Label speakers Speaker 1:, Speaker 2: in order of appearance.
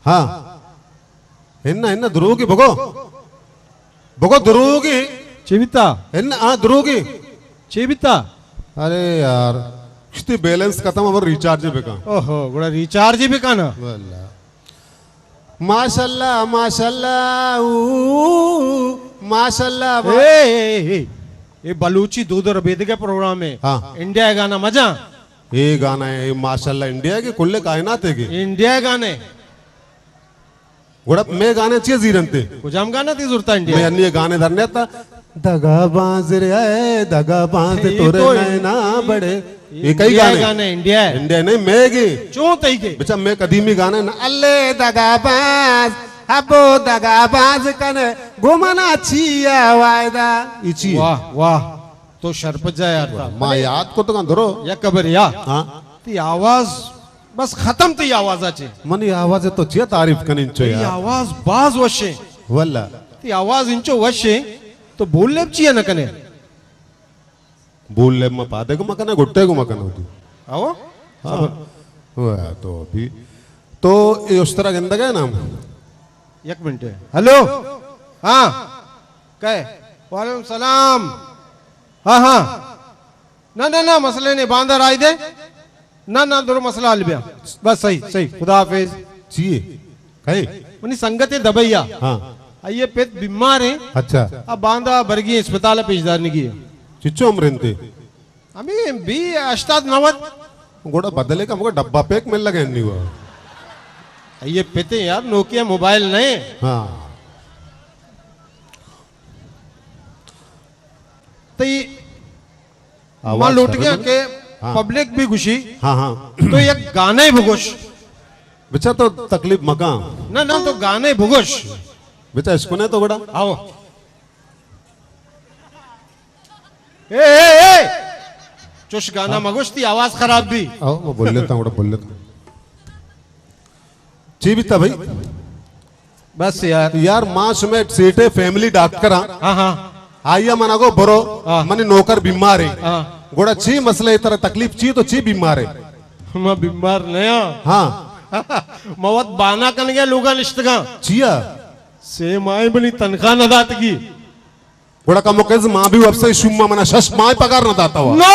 Speaker 1: हाँ इन्न दुरुगी बगो बगो दुरुगी
Speaker 2: చెబితా
Speaker 1: इन्न दुरुगी
Speaker 2: చెబితా
Speaker 1: अरे यार इतनी बैलेंस खत्म अब रिचार्ज बेका
Speaker 2: ఓహో కూడా రీఛార్జ్ బికానా
Speaker 1: माशाल्लाह माशाल्लाह माशाल्लाह
Speaker 2: ये बलूची दूध और बेद के प्रोग्राम है।
Speaker 1: हाँ।
Speaker 2: इंडिया गाना मजा
Speaker 1: ये गाना है माशाल्लाह इंडिया के कुल्ले कायनात है के
Speaker 2: इंडिया गाने
Speaker 1: गुड़ा मैं गाने चाहिए जीरनते
Speaker 2: कुछ हम गाना थी जरूरत इंडिया
Speaker 1: मैं अन्य गाने धरने था दगा बाज रे दगा बाज तोरे नैना बड़े ये कई गाने
Speaker 2: इंडिया है
Speaker 1: इंडिया नहीं मैं गी
Speaker 2: चो तई के
Speaker 1: बेचा मैं कदीमी गाने ना अल्ले दगा बाज अबो दगा बाज कने घुमाना छिया वायदा इची
Speaker 2: वाह वाह तो शरपत जाए यार
Speaker 1: मां याद को तो धरो
Speaker 2: या कबर या
Speaker 1: हाँ
Speaker 2: ती आवाज बस खत्म ती आवाजाचे
Speaker 1: मन ये आवाज तो चिया तारीफ कनिंचो
Speaker 2: ती
Speaker 1: यार
Speaker 2: आवाज बाज वशे
Speaker 1: वल्ला
Speaker 2: ती आवाज इंचो वशे तो बोलले चिया न कने
Speaker 1: बोल ले मैं पादे को मकने गुट्टे को मकन होती
Speaker 2: आओ
Speaker 1: हाँ वह तो अभी तो ये उस तरह गंदा गया ना
Speaker 2: एक मिनट हेलो हाँ कहे वालेकुम सलाम हाँ हाँ ना ना ना मसले नहीं बांदर आई दे ना ना दोनों मसला हल गया बस सही सही खुदा हाफिज
Speaker 1: चाहिए कहीं
Speaker 2: मनी संगत है दबैया
Speaker 1: हाँ
Speaker 2: ये पेट बीमार है
Speaker 1: अच्छा
Speaker 2: अब बांदा बरगी अस्पताल पेशदार की
Speaker 1: चिच्चो अमरिंते
Speaker 2: हमें भी अष्टाद नवद
Speaker 1: गोड़ा बदले का मुझे डब्बा पैक मिल लगे नहीं हुआ
Speaker 2: ये पेते यार नोकिया मोबाइल नहीं
Speaker 1: हाँ
Speaker 2: तो ये मां लौट गया के
Speaker 1: हाँ।
Speaker 2: पब्लिक भी खुशी
Speaker 1: हाँ हाँ
Speaker 2: तो ये गाने भुगोश
Speaker 1: बेचा तो तकलीफ मका
Speaker 2: ना ना तो गाने भुगोश
Speaker 1: बेचा इसको नहीं तो बड़ा
Speaker 2: आओ ए चुश गाना मगोश थी आवाज खराब भी
Speaker 1: आओ मैं बोल लेता हूँ बोल लेता हूँ जीविता भाई
Speaker 2: बस यार
Speaker 1: यार मास में सीटे फैमिली डॉक्टर
Speaker 2: हाँ हाँ
Speaker 1: आइया मना को बरो
Speaker 2: हाँ।
Speaker 1: मनी नौकर बीमार है
Speaker 2: हाँ
Speaker 1: गोड़ा ची मसले तरह तकलीफ ची तो ची बीमार है
Speaker 2: मैं बीमार नहीं
Speaker 1: हाँ
Speaker 2: मवत बाना कन गया लोगा निश्तगा
Speaker 1: चिया
Speaker 2: से माई बनी तनख्वाह न दात की
Speaker 1: गोड़ा का मुकेज माँ भी अब से शुम्मा मना शश माँ पगार न दाता हुआ
Speaker 2: ना